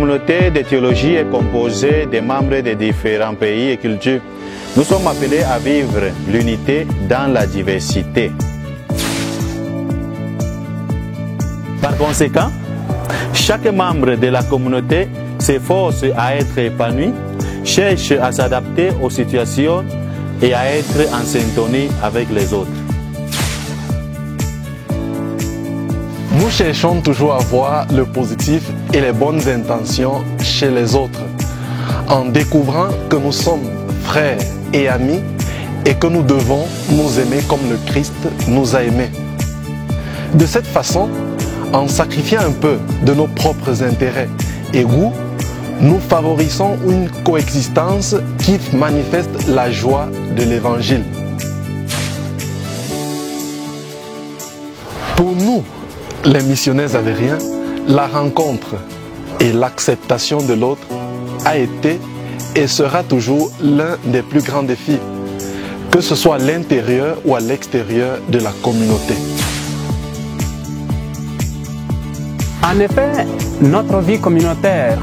communauté de théologie est composée des membres de différents pays et cultures. Nous sommes appelés à vivre l'unité dans la diversité. Par conséquent, chaque membre de la communauté s'efforce à être épanoui, cherche à s'adapter aux situations et à être en syntonie avec les autres. Nous cherchons toujours à voir le positif et les bonnes intentions chez les autres, en découvrant que nous sommes frères et amis et que nous devons nous aimer comme le Christ nous a aimés. De cette façon, en sacrifiant un peu de nos propres intérêts et goûts, nous favorisons une coexistence qui manifeste la joie de l'Évangile. Pour nous, les missionnaires avériens, la rencontre et l'acceptation de l'autre a été et sera toujours l'un des plus grands défis, que ce soit à l'intérieur ou à l'extérieur de la communauté. En effet, notre vie communautaire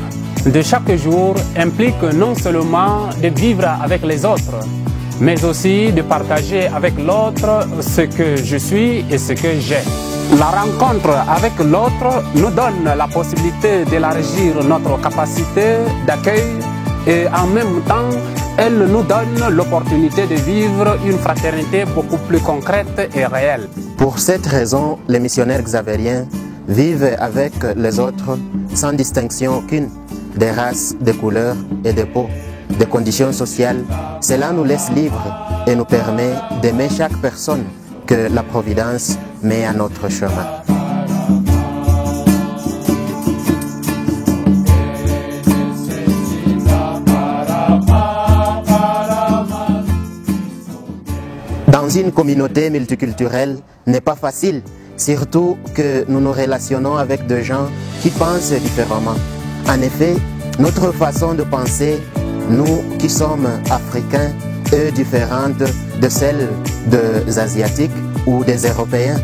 de chaque jour implique non seulement de vivre avec les autres, mais aussi de partager avec l'autre ce que je suis et ce que j'ai. La rencontre avec l'autre nous donne la possibilité d'élargir notre capacité d'accueil et en même temps, elle nous donne l'opportunité de vivre une fraternité beaucoup plus concrète et réelle. Pour cette raison, les missionnaires xavériens vivent avec les autres sans distinction aucune des races, des couleurs et des peaux, des conditions sociales. Cela nous laisse libres et nous permet d'aimer chaque personne que la Providence met à notre chemin. Dans une communauté multiculturelle, n'est pas facile, surtout que nous nous relationnons avec des gens qui pensent différemment. En effet, notre façon de penser, nous qui sommes africains, est différente de celle des Asiatiques ou des Européens.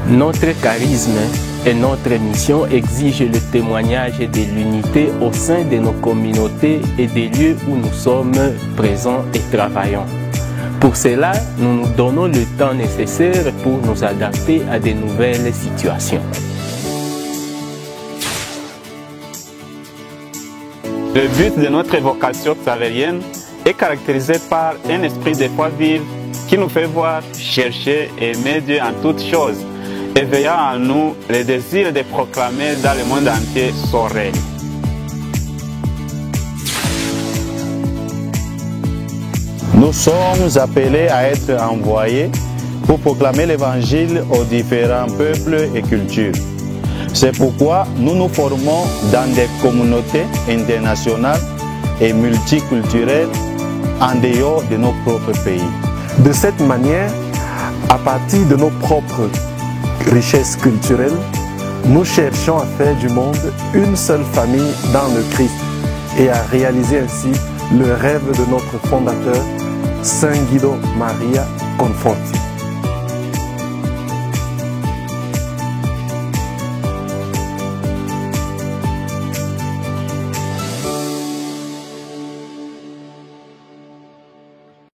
Notre charisme et notre mission exigent le témoignage de l'unité au sein de nos communautés et des lieux où nous sommes présents et travaillons. Pour cela, nous nous donnons le temps nécessaire pour nous adapter à de nouvelles situations. Le but de notre vocation xavérienne est caractérisé par un esprit de foi vive qui nous fait voir, chercher et aimer Dieu en toutes choses, éveillant en nous le désir de proclamer dans le monde entier son règne. Nous sommes appelés à être envoyés pour proclamer l'Évangile aux différents peuples et cultures. C'est pourquoi nous nous formons dans des communautés internationales et multiculturelles en dehors de nos propres pays. De cette manière, à partir de nos propres richesses culturelles, nous cherchons à faire du monde une seule famille dans le Christ et à réaliser ainsi le rêve de notre fondateur, Saint Guido Maria Conforti.